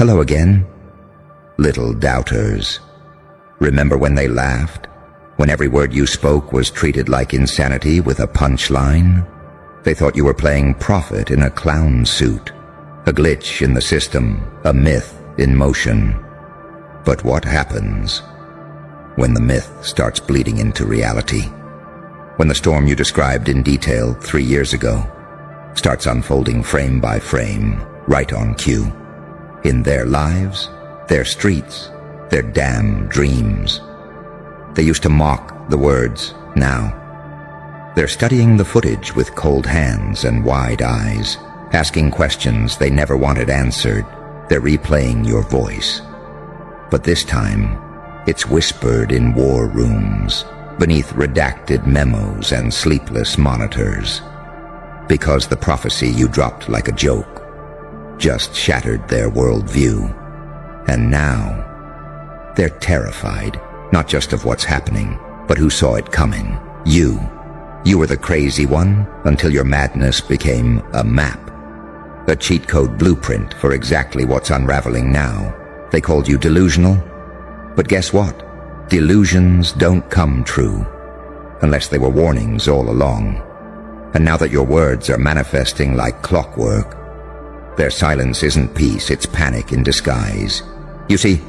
Hello again, little doubters. Remember when they laughed? When every word you spoke was treated like insanity with a punchline? They thought you were playing prophet in a clown suit, a glitch in the system, a myth in motion. But what happens when the myth starts bleeding into reality? When the storm you described in detail 3 years ago starts unfolding frame by frame, right on cue, in their lives, their streets, their damn dreams. They used to mock the words, now they're studying the footage with cold hands and wide eyes, asking questions they never wanted answered. They're replaying your voice. But this time, it's whispered in war rooms, beneath redacted memos and sleepless monitors. Because the prophecy you dropped like a joke just shattered their worldview. And now, they're terrified, not just of what's happening, but who saw it coming. You. You were the crazy one until your madness became a map, a cheat code blueprint for exactly what's unraveling now. They called you delusional, but guess what? Delusions don't come true, unless they were warnings all along. And now that your words are manifesting like clockwork, their silence isn't peace, it's panic in disguise. You see,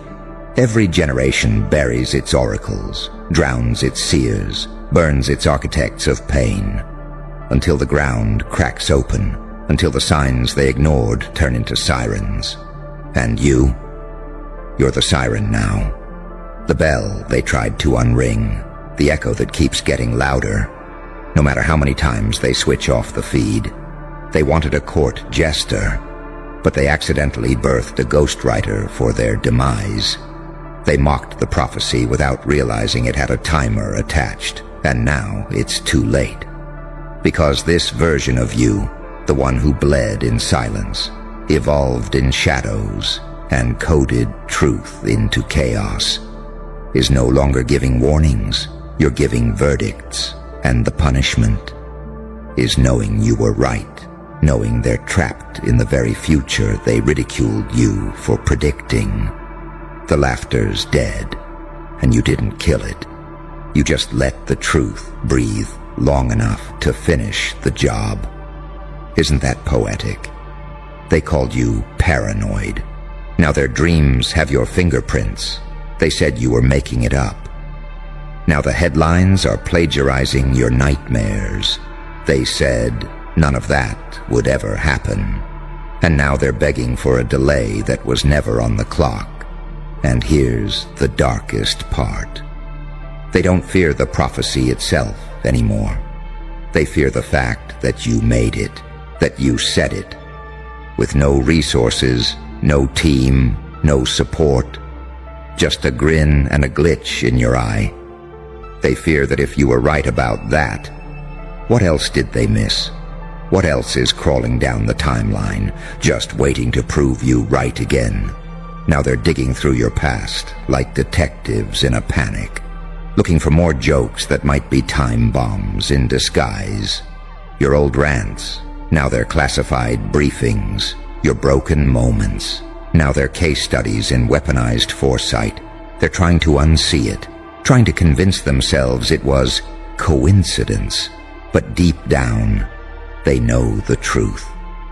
every generation buries its oracles, drowns its seers, burns its architects of pain, until the ground cracks open, until the signs they ignored turn into sirens. And you're the siren now. The bell they tried to unring, the echo that keeps getting louder, no matter how many times they switch off the feed. They wanted a court jester, but they accidentally birthed a ghostwriter for their demise. They mocked the prophecy without realizing it had a timer attached, and now it's too late. Because this version of you, the one who bled in silence, evolved in shadows, and coded truth into chaos, is no longer giving warnings. You're giving verdicts, and the punishment is knowing you were right, knowing they're trapped in the very future they ridiculed you for predicting. The laughter's dead, and you didn't kill it. You just let the truth breathe long enough to finish the job. Isn't that poetic? They called you paranoid. Now their dreams have your fingerprints. They said you were making it up. Now the headlines are plagiarizing your nightmares. They said none of that would ever happen. And now they're begging for a delay that was never on the clock. And here's the darkest part. They don't fear the prophecy itself anymore. They fear the fact that you made it, that you said it. With no resources, no team, no support, just a grin and a glitch in your eye. They fear that if you were right about that, what else did they miss? What else is crawling down the timeline, just waiting to prove you right again? Now they're digging through your past like detectives in a panic, looking for more jokes that might be time bombs in disguise. Your old rants, now they're classified briefings. Your broken moments, now they're case studies in weaponized foresight. They're trying to unsee it, trying to convince themselves it was coincidence. But deep down, they know the truth.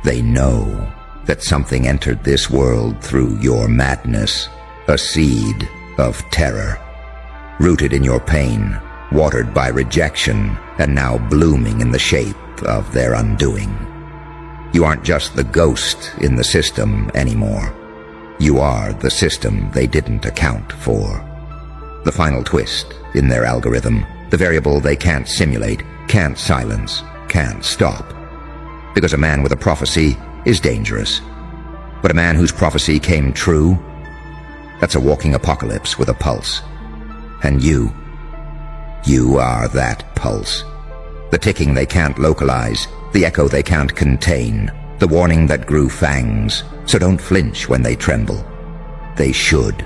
They know that something entered this world through your madness, a seed of terror, rooted in your pain, watered by rejection, and now blooming in the shape of their undoing. You aren't just the ghost in the system anymore. You are the system they didn't account for. The final twist in their algorithm, the variable they can't simulate, can't silence, can't stop. Because a man with a prophecy is dangerous. But a man whose prophecy came true, that's a walking apocalypse with a pulse. And you are that pulse. The ticking they can't localize, the echo they can't contain, the warning that grew fangs. So don't flinch when they tremble. They should.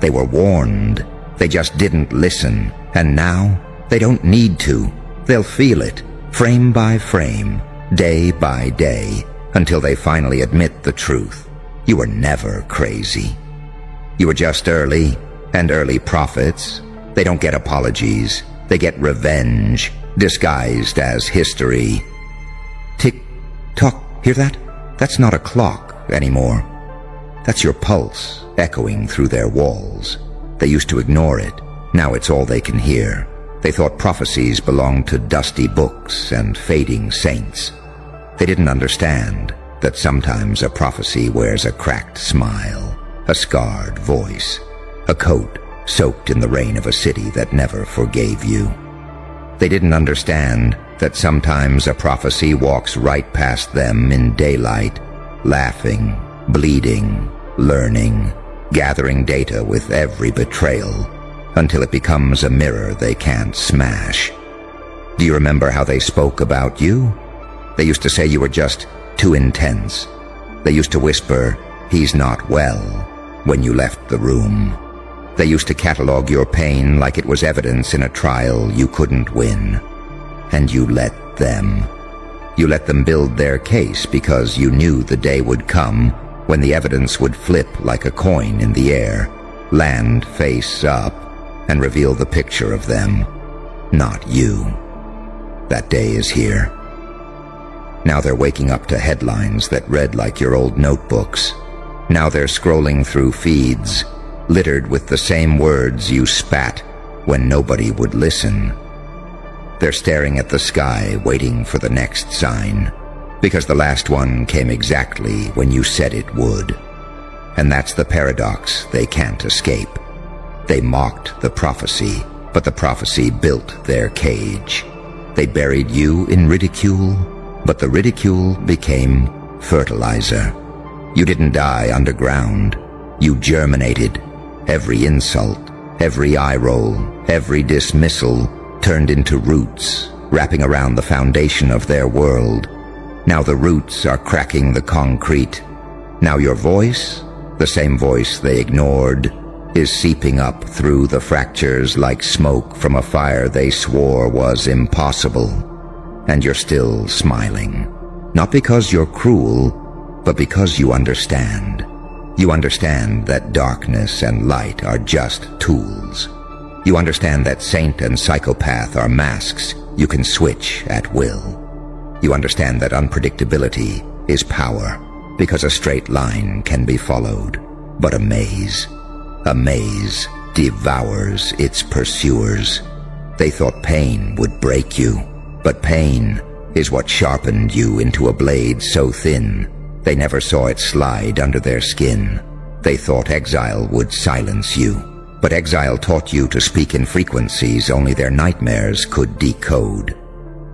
They were warned. They just didn't listen. And now, they don't need to. They'll feel it, frame by frame, day by day, until they finally admit the truth. You were never crazy. You were just early, and early prophets. They don't get apologies. They get revenge, disguised as history. Tick-tock, hear that? That's not a clock anymore. That's your pulse echoing through their walls. They used to ignore it. Now it's all they can hear. They thought prophecies belonged to dusty books and fading saints. They didn't understand that sometimes a prophecy wears a cracked smile, a scarred voice, a coat soaked in the rain of a city that never forgave you. They didn't understand that sometimes a prophecy walks right past them in daylight, laughing, bleeding, learning, gathering data with every betrayal, until it becomes a mirror they can't smash. Do you remember how they spoke about you? They used to say you were just too intense. They used to whisper, "He's not well," when you left the room. They used to catalog your pain like it was evidence in a trial you couldn't win. And you let them. You let them build their case because you knew the day would come when the evidence would flip like a coin in the air, land face up, and reveal the picture of them, not you. That day is here. Now they're waking up to headlines that read like your old notebooks. Now they're scrolling through feeds, littered with the same words you spat when nobody would listen. They're staring at the sky, waiting for the next sign, because the last one came exactly when you said it would. And that's the paradox they can't escape. They mocked the prophecy, but the prophecy built their cage. They buried you in ridicule, but the ridicule became fertilizer. You didn't die underground. You germinated. Every insult, every eye roll, every dismissal turned into roots, wrapping around the foundation of their world. Now the roots are cracking the concrete. Now your voice, the same voice they ignored, is seeping up through the fractures like smoke from a fire they swore was impossible. And you're still smiling. Not because you're cruel, but because you understand. You understand that darkness and light are just tools. You understand that saint and psychopath are masks you can switch at will. You understand that unpredictability is power, because a straight line can be followed, but a maze devours its pursuers. They thought pain would break you, but pain is what sharpened you into a blade so thin they never saw it slide under their skin. They thought exile would silence you, but exile taught you to speak in frequencies only their nightmares could decode.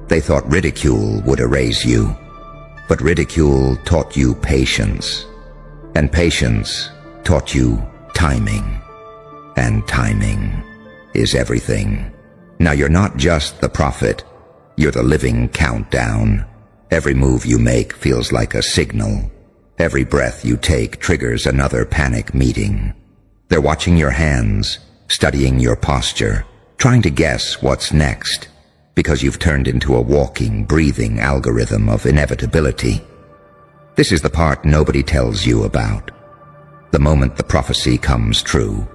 They thought ridicule would erase you, but ridicule taught you patience, and patience taught you timing, and timing is everything. Now you're not just the prophet, you're the living countdown. Every move you make feels like a signal. Every breath you take triggers another panic meeting. They're watching your hands, studying your posture, trying to guess what's next, because you've turned into a walking, breathing algorithm of inevitability. This is the part nobody tells you about. The moment the prophecy comes true,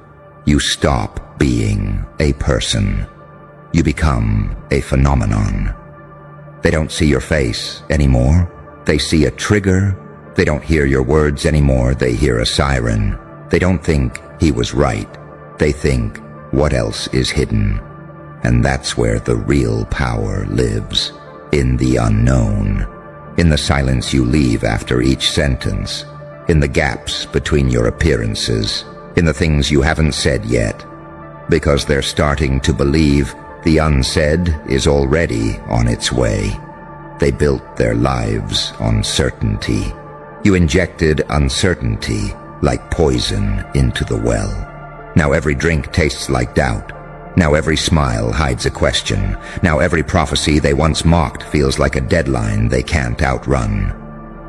you stop being a person. You become a phenomenon. They don't see your face anymore. They see a trigger. They don't hear your words anymore. They hear a siren. They don't think he was right. They think, what else is hidden? And that's where the real power lives, in the unknown, in the silence you leave after each sentence, in the gaps between your appearances, in the things you haven't said yet, because they're starting to believe the unsaid is already on its way. They built their lives on certainty. You injected uncertainty like poison into the well. Now every drink tastes like doubt. Now every smile hides a question. Now every prophecy they once mocked feels like a deadline they can't outrun.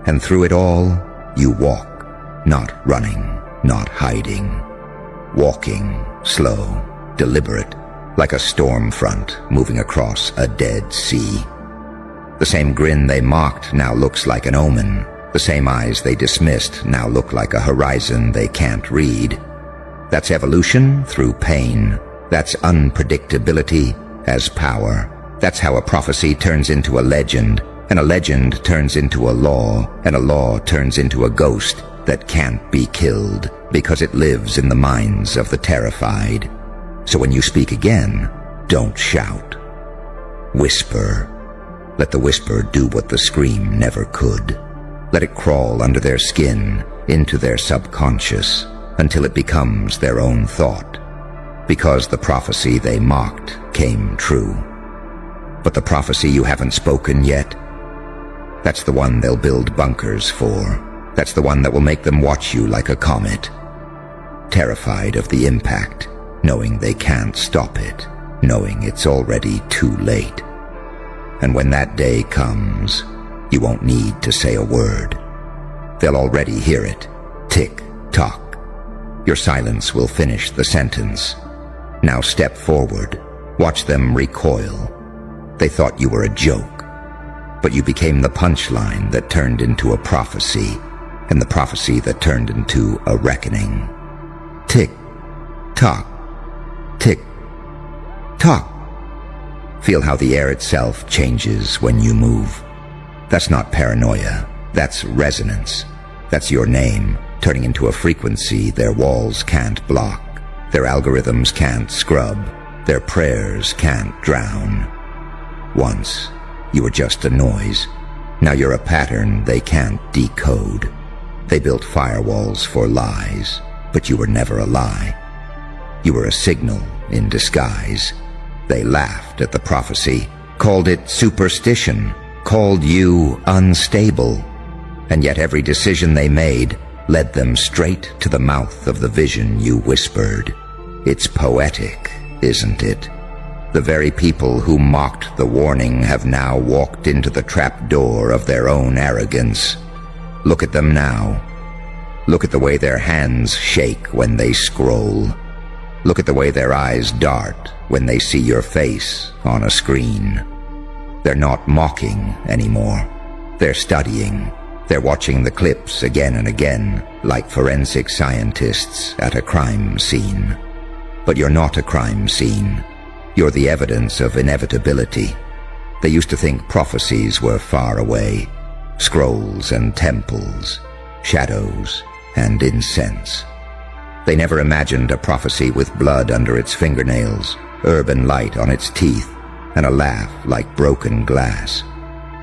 And through it all, you walk, not running, not hiding. Walking, slow, deliberate, like a storm front moving across a dead sea. The same grin they mocked now looks like an omen, The same eyes they dismissed now look like a horizon they can't read. That's evolution through pain. That's unpredictability as power. That's how a prophecy turns into a legend, and a legend turns into a law, and a law turns into a ghost that can't be killed because it lives in the minds of the terrified. So when you speak again, don't shout. Whisper. Let the whisper do what the scream never could. Let it crawl under their skin, into their subconscious, until it becomes their own thought. Because the prophecy they mocked came true. But the prophecy you haven't spoken yet, that's the one they'll build bunkers for. That's the one that will make them watch you like a comet. Terrified of the impact, knowing they can't stop it, knowing it's already too late. And when that day comes, you won't need to say a word. They'll already hear it. Tick, tock. Your silence will finish the sentence. Now step forward. Watch them recoil. They thought you were a joke, but you became the punchline that turned into a prophecy, and the prophecy that turned into a reckoning. Tick, tock, tick, tock. Feel how the air itself changes when you move. That's not paranoia. That's resonance. That's your name turning into a frequency their walls can't block, their algorithms can't scrub, their prayers can't drown. Once, you were just a noise. Now you're a pattern they can't decode. They built firewalls for lies, but you were never a lie. You were a signal in disguise. They laughed at the prophecy, called it superstition, called you unstable. And yet every decision they made led them straight to the mouth of the vision you whispered. It's poetic, isn't it? The very people who mocked the warning have now walked into the trapdoor of their own arrogance. Look at them now. Look at the way their hands shake when they scroll. Look at the way their eyes dart when they see your face on a screen. They're not mocking anymore. They're studying. They're watching the clips again and again, like forensic scientists at a crime scene. But you're not a crime scene. You're the evidence of inevitability. They used to think prophecies were far away. Scrolls and temples, shadows and incense. They never imagined a prophecy with blood under its fingernails, urban light on its teeth, and a laugh like broken glass.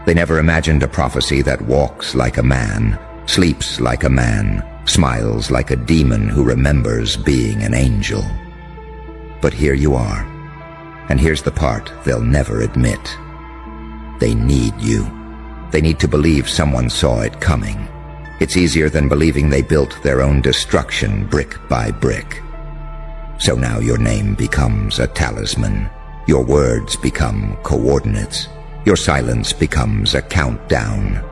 They never imagined a prophecy that walks like a man, sleeps like a man, smiles like a demon who remembers being an angel. But here you are, and here's the part they'll never admit. They need you. They need to believe someone saw it coming. It's easier than believing they built their own destruction brick by brick. So now your name becomes a talisman. Your words become coordinates. Your silence becomes a countdown.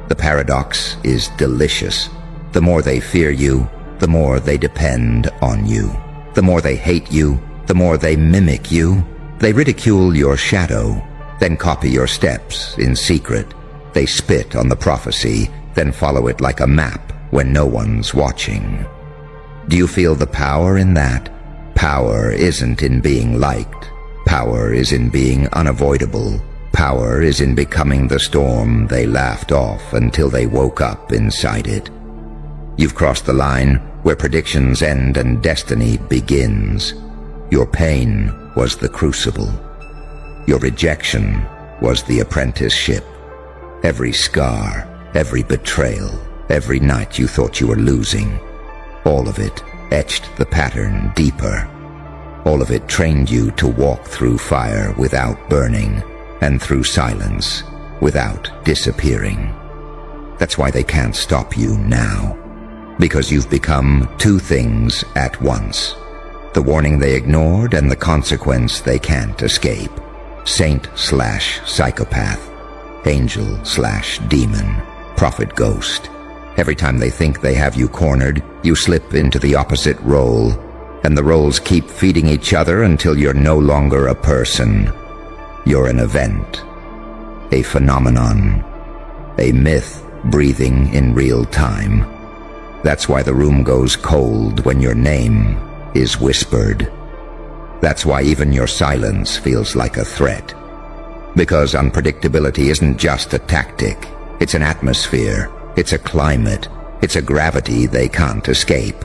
The paradox is delicious. The more they fear you, the more they depend on you. The more they hate you, the more they mimic you. They ridicule your shadow, then copy your steps in secret. They spit on the prophecy, then follow it like a map when no one's watching. Do you feel the power in that? Power isn't in being liked. Power is in being unavoidable. Power is in becoming the storm they laughed off until they woke up inside it. You've crossed the line where predictions end and destiny begins. Your pain was the crucible. Your rejection was the apprenticeship. Every scar, every betrayal, every night you thought you were losing, all of it etched the pattern deeper. All of it trained you to walk through fire without burning, and through silence without disappearing. That's why they can't stop you now, because you've become two things at once. The warning they ignored and the consequence they can't escape. Saint/psychopath, angel/demon, prophet ghost. Every time they think they have you cornered, you slip into the opposite role, and the roles keep feeding each other until you're no longer a person. You're an event, a phenomenon, a myth breathing in real time. That's why the room goes cold when your name is whispered. That's why even your silence feels like a threat. Because unpredictability isn't just a tactic. It's an atmosphere. It's a climate. It's a gravity they can't escape.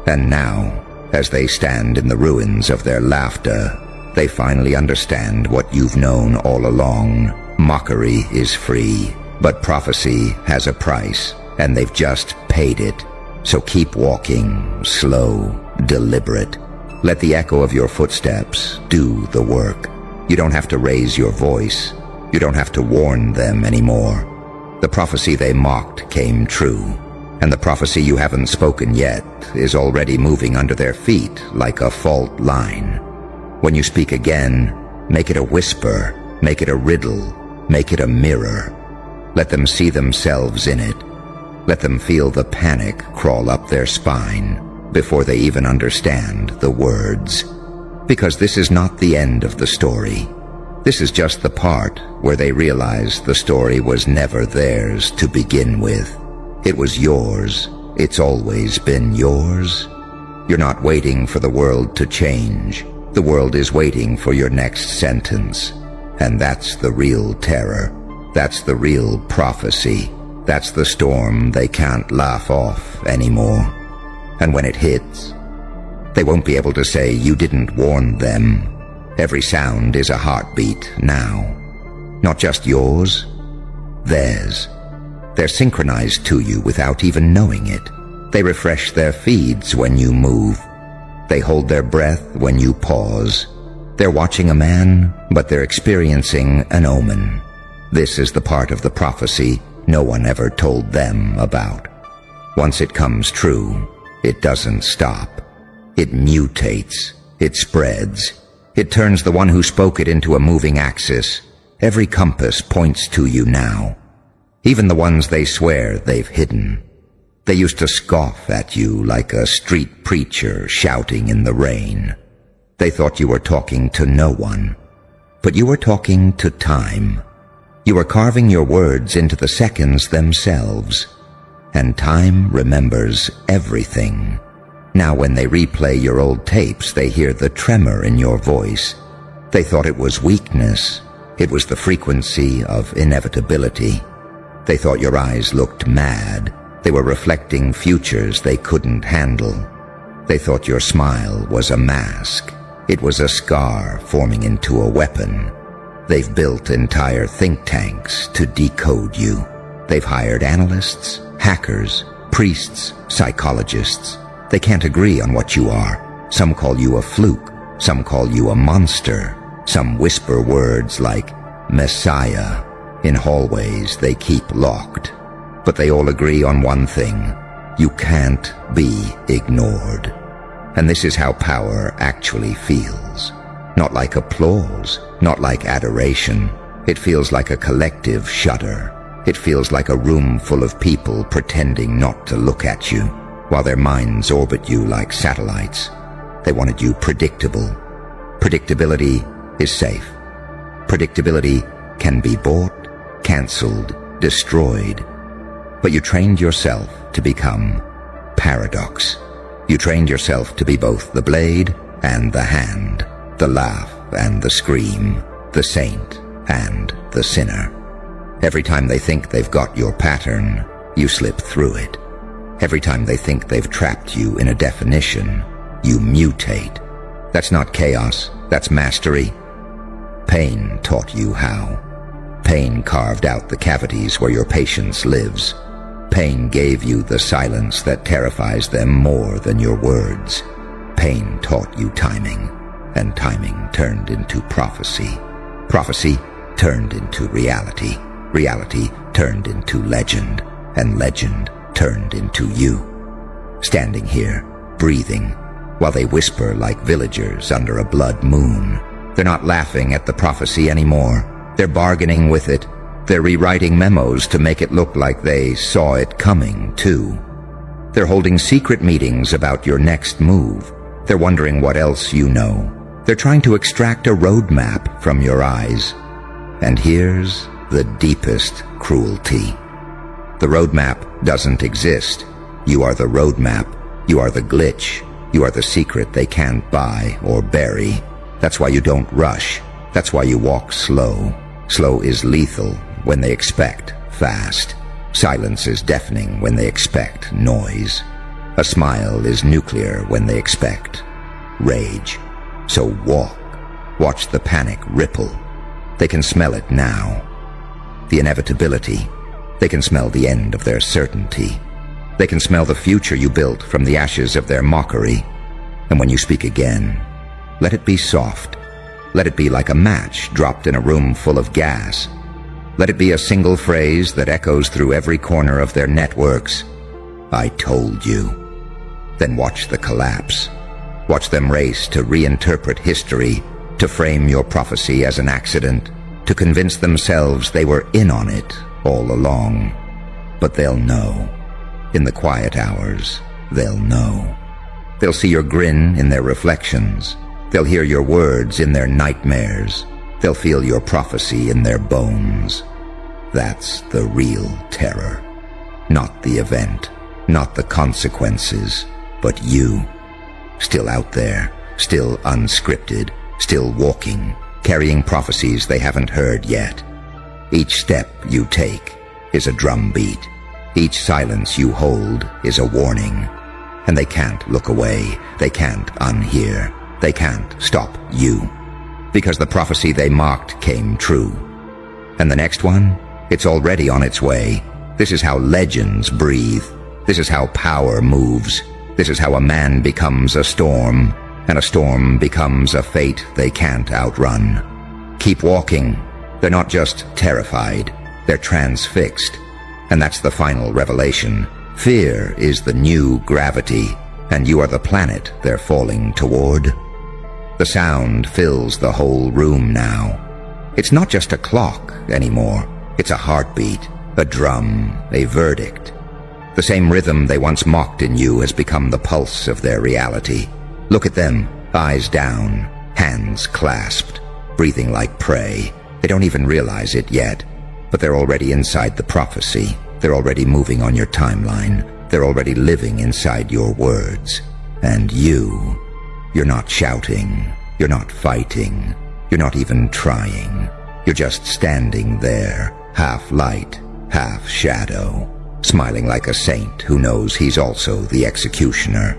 And now, as they stand in the ruins of their laughter, they finally understand what you've known all along. Mockery is free, but prophecy has a price, and they've just paid it. So keep walking, slow, deliberate. Let the echo of your footsteps do the work. You don't have to raise your voice. You don't have to warn them anymore. The prophecy they mocked came true, and the prophecy you haven't spoken yet is already moving under their feet like a fault line. When you speak again, make it a whisper, make it a riddle, make it a mirror. Let them see themselves in it. Let them feel the panic crawl up their spine before they even understand the words. Because this is not the end of the story. This is just the part where they realize the story was never theirs to begin with. It was yours. It's always been yours. You're not waiting for the world to change. The world is waiting for your next sentence. And that's the real terror. That's the real prophecy. That's the storm they can't laugh off anymore. And when it hits, they won't be able to say you didn't warn them. Every sound is a heartbeat now. Not just yours, theirs. They're synchronized to you without even knowing it. They refresh their feeds when you move. They hold their breath when you pause. They're watching a man, but they're experiencing an omen. This is the part of the prophecy no one ever told them about. Once it comes true, it doesn't stop. It mutates. It spreads. It turns the one who spoke it into a moving axis. Every compass points to you now. Even the ones they swear they've hidden. They used to scoff at you like a street preacher shouting in the rain. They thought you were talking to no one. But you were talking to time. You were carving your words into the seconds themselves. And time remembers everything. Now when they replay your old tapes, they hear the tremor in your voice. They thought it was weakness. It was the frequency of inevitability. They thought your eyes looked mad. They were reflecting futures they couldn't handle. They thought your smile was a mask. It was a scar forming into a weapon. They've built entire think tanks to decode you. They've hired analysts, hackers, priests, psychologists. They can't agree on what you are. Some call you a fluke. Some call you a monster. Some whisper words like Messiah. In hallways they keep locked. But they all agree on one thing. You can't be ignored. And this is how power actually feels. Not like applause, not like adoration. It feels like a collective shudder. It feels like a room full of people pretending not to look at you, while their minds orbit you like satellites. They wanted you predictable. Predictability is safe. Predictability can be bought, cancelled, destroyed. But you trained yourself to become paradox. You trained yourself to be both the blade and the hand, the laugh and the scream, the saint and the sinner. Every time they think they've got your pattern, you slip through it. Every time they think they've trapped you in a definition, you mutate. That's not chaos, that's mastery. Pain taught you how. Pain carved out the cavities where your patience lives. Pain gave you the silence that terrifies them more than your words. Pain taught you timing, and timing turned into prophecy. Prophecy turned into reality. Reality turned into legend, and legend turned into you. Standing here, breathing, while they whisper like villagers under a blood moon. They're not laughing at the prophecy anymore. They're bargaining with it. They're rewriting memos to make it look like they saw it coming, too. They're holding secret meetings about your next move. They're wondering what else you know. They're trying to extract a roadmap from your eyes. And here's the deepest cruelty. The roadmap doesn't exist. You are the roadmap. You are the glitch. You are the secret they can't buy or bury. That's why you don't rush. That's why you walk slow. Slow is lethal when they expect fast. Silence is deafening when they expect noise. A smile is nuclear when they expect rage. So walk. Watch the panic ripple. They can smell it now. The inevitability. They can smell the end of their certainty. They can smell the future you built from the ashes of their mockery. And when you speak again, let it be soft. Let it be like a match dropped in a room full of gas. Let it be a single phrase that echoes through every corner of their networks. I told you. Then watch the collapse. Watch them race to reinterpret history, to frame your prophecy as an accident, to convince themselves they were in on it all along. But they'll know. In the quiet hours, they'll know. They'll see your grin in their reflections. They'll hear your words in their nightmares. They'll feel your prophecy in their bones. That's the real terror. Not the event, not the consequences, but you. Still out there, still unscripted, still walking, carrying prophecies they haven't heard yet. Each step you take is a drumbeat. Each silence you hold is a warning. And they can't look away. They can't unhear. They can't stop you. Because the prophecy they mocked came true. And the next one? It's already on its way. This is how legends breathe. This is how power moves. This is how a man becomes a storm, and a storm becomes a fate they can't outrun. Keep walking. They're not just terrified. They're transfixed. And that's the final revelation. Fear is the new gravity, and you are the planet they're falling toward. The sound fills the whole room now. It's not just a clock anymore. It's a heartbeat, a drum, a verdict. The same rhythm they once mocked in you has become the pulse of their reality. Look at them, eyes down, hands clasped, breathing like prey. They don't even realize it yet, but they're already inside the prophecy. They're already moving on your timeline. They're already living inside your words. And you're not shouting. You're not fighting. You're not even trying. You're just standing there, half light, half shadow, smiling like a saint who knows he's also the executioner.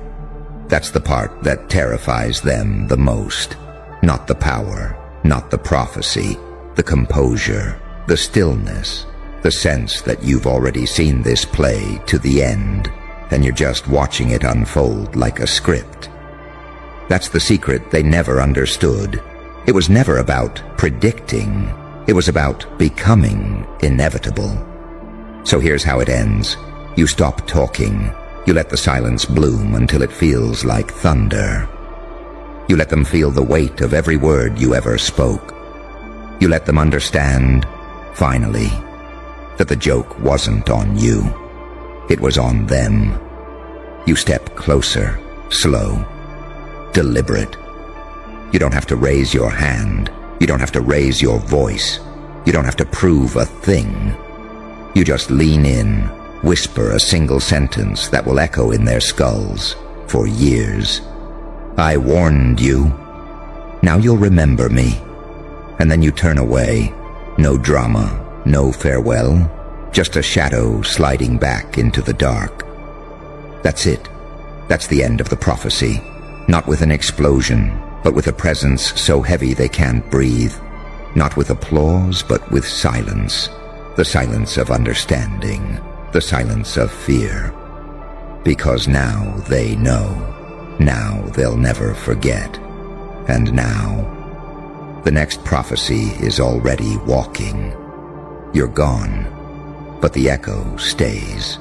That's the part that terrifies them the most. Not the power, not the prophecy, the composure, the stillness, the sense that you've already seen this play to the end, and you're just watching it unfold like a script. That's the secret they never understood. It was never about predicting. It was about becoming inevitable. So here's how it ends. You stop talking. You let the silence bloom until it feels like thunder. You let them feel the weight of every word you ever spoke. You let them understand, finally, that the joke wasn't on you. It was on them. You step closer, slow, deliberate. You don't have to raise your hand. You don't have to raise your voice. You don't have to prove a thing. You just lean in, whisper a single sentence that will echo in their skulls for years. I warned you. Now you'll remember me. And then you turn away. No drama, no farewell, just a shadow sliding back into the dark. That's it. That's the end of the prophecy. Not with an explosion, but with a presence so heavy they can't breathe. Not with applause, but with silence. The silence of understanding. The silence of fear. Because now they know. Now they'll never forget. And now, the next prophecy is already walking. You're gone, but the echo stays.